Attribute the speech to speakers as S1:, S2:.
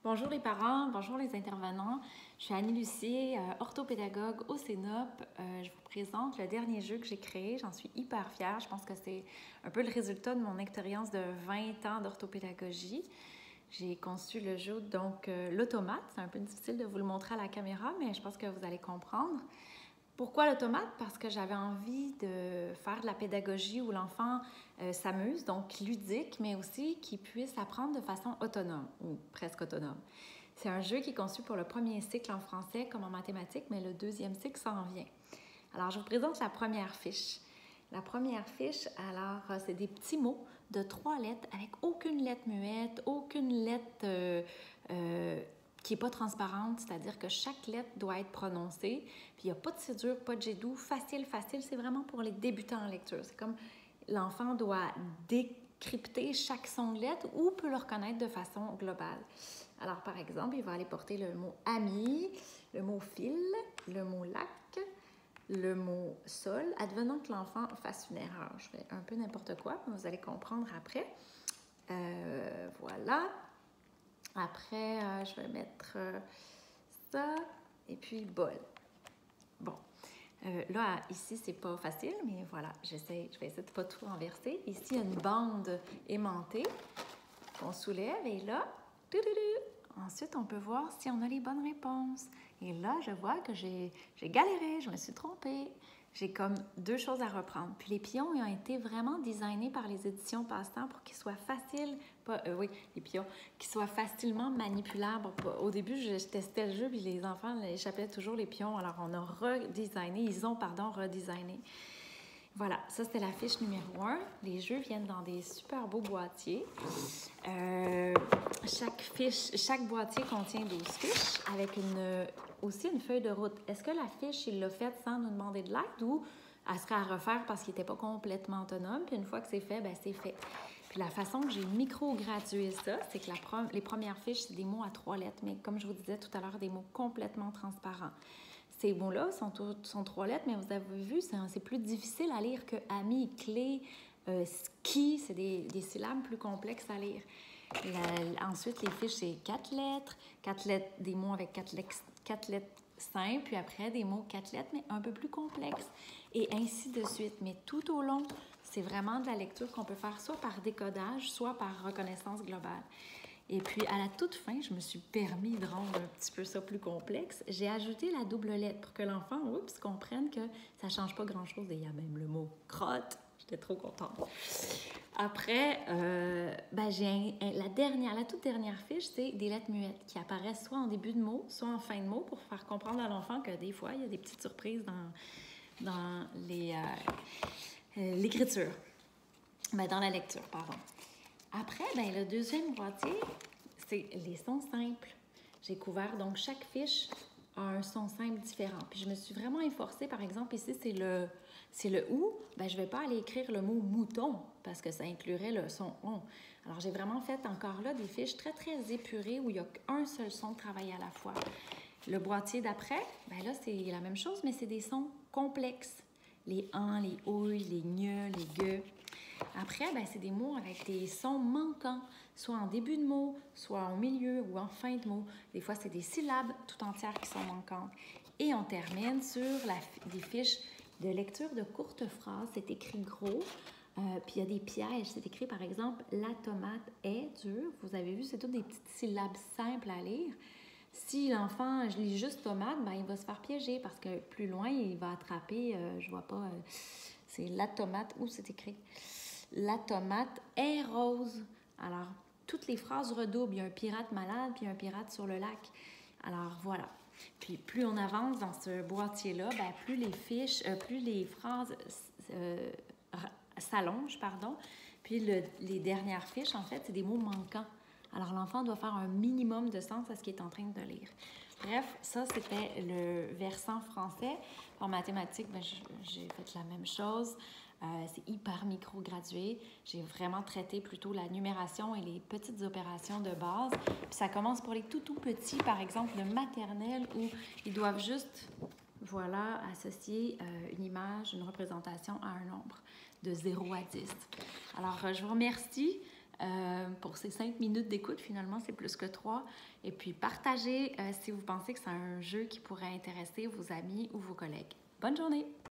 S1: Bonjour les parents, bonjour les intervenants. Je suis Annie-Lucie, orthopédagogue au Cénop. Je vous présente le dernier jeu que j'ai créé. J'en suis hyper fière. Je pense que c'est un peu le résultat de mon expérience de 20 ans d'orthopédagogie. J'ai conçu le jeu, donc l'automate. C'est un peu difficile de vous le montrer à la caméra, mais je pense que vous allez comprendre. Pourquoi l'automate? Parce que j'avais envie de faire de la pédagogie où l'enfant s'amuse, donc ludique, mais aussi qu'il puisse apprendre de façon autonome ou presque autonome. C'est un jeu qui est conçu pour le premier cycle en français comme en mathématiques, mais le deuxième cycle s'en vient. Alors, je vous présente la première fiche. La première fiche, alors, c'est des petits mots de 3 lettres avec aucune lettre muette, aucune lettre qui n'est pas transparente, c'est-à-dire que chaque lettre doit être prononcée. Puis il n'y a pas de jet dur, pas de jet doux, facile, c'est vraiment pour les débutants en lecture. C'est comme l'enfant doit décrypter chaque son de lettre ou peut le reconnaître de façon globale. Alors, par exemple, il va aller porter le mot ami, le mot fil, le mot lac, le mot sol, advenant que l'enfant fasse une erreur. Je fais un peu n'importe quoi, mais vous allez comprendre après. Voilà. Après, je vais mettre ça et puis bol. Bon. Là, ici, c'est pas facile, mais voilà, je vais essayer de pas tout renverser. Ici, il y a une bande aimantée qu'on soulève et là, ensuite, on peut voir si on a les bonnes réponses. Et là, je vois que j'ai galéré, je me suis trompée. J'ai comme 2 choses à reprendre. Puis les pions, ils ont été vraiment designés par les éditions Passe-Temps pour qu'ils soient faciles, les pions, qu'ils soient facilement manipulables. Au début, je testais le jeu, puis les enfants échappaient toujours les pions. Alors, on a redesigné. Voilà, ça c'était la fiche numéro 1. Les jeux viennent dans des super beaux boîtiers. Chaque boîtier contient 12 fiches avec aussi une feuille de route. Est-ce que la fiche, il l'a faite sans nous demander de l'aide ou elle serait à refaire parce qu'il n'était pas complètement autonome? Puis une fois que c'est fait, bien c'est fait. Puis la façon que j'ai micro-gradué ça, c'est que les premières fiches, c'est des mots à 3 lettres, mais comme je vous disais tout à l'heure, des mots complètement transparents. Ces mots-là sont 3 lettres, mais vous avez vu, c'est plus difficile à lire que ami, clé, ski, c'est des syllabes plus complexes à lire. Ensuite, les fiches, c'est 4 lettres, des mots avec 4 lettres simples, puis après, des mots 4 lettres, mais un peu plus complexes, et ainsi de suite. Mais tout au long, c'est vraiment de la lecture qu'on peut faire soit par décodage, soit par reconnaissance globale. Et puis, à la toute fin, je me suis permis de rendre un petit peu ça plus complexe. J'ai ajouté la double lettre pour que l'enfant, comprenne que ça ne change pas grand-chose. Et il y a même le mot « crotte ». J'étais trop contente. Après, la toute dernière fiche, c'est des lettres muettes qui apparaissent soit en début de mot, soit en fin de mot pour faire comprendre à l'enfant que des fois, il y a des petites surprises dans l'écriture. Dans la lecture, pardon. Après, le deuxième boîtier, c'est les sons simples. J'ai couvert, donc chaque fiche a un son simple différent. Puis je me suis vraiment efforcée, par exemple, ici, c'est le ou. Je ne vais pas aller écrire le mot mouton parce que ça inclurait le son on. Alors, j'ai vraiment fait encore là des fiches très, très épurées où il n'y a qu'un seul son de travail à la fois. Le boîtier d'après, là, c'est la même chose, mais c'est des sons complexes. Les an, les ouilles, les gneux, les gueux. Après, c'est des mots avec des sons manquants, soit en début de mot, soit au milieu ou en fin de mot. Des fois, c'est des syllabes tout entières qui sont manquantes. Et on termine sur des fiches de lecture de courtes phrases. C'est écrit gros, puis il y a des pièges. C'est écrit, par exemple, « La tomate est dure ». Vous avez vu, c'est toutes des petites syllabes simples à lire. Si l'enfant lit juste tomate, il va se faire piéger parce que plus loin, il va attraper, je vois pas, c'est la tomate, où c'est écrit? La tomate est rose. Alors, toutes les phrases redoublent. Il y a un pirate malade, puis un pirate sur le lac. Alors, voilà. Puis, plus on avance dans ce boîtier-là, plus les phrases s'allongent, pardon. Puis, les dernières fiches, en fait, c'est des mots manquants. Alors, l'enfant doit faire un minimum de sens à ce qu'il est en train de lire. Bref, ça, c'était le versant français. En mathématiques, j'ai fait la même chose. C'est hyper micro-gradué. J'ai vraiment traité plutôt la numération et les petites opérations de base. Puis ça commence pour les tout petits, par exemple, le maternel, où ils doivent juste, associer une image, une représentation à un nombre de 0 à 10. Alors, je vous remercie. pour ces 5 minutes d'écoute. Finalement, c'est plus que 3. Et puis, partagez si vous pensez que c'est un jeu qui pourrait intéresser vos amis ou vos collègues. Bonne journée!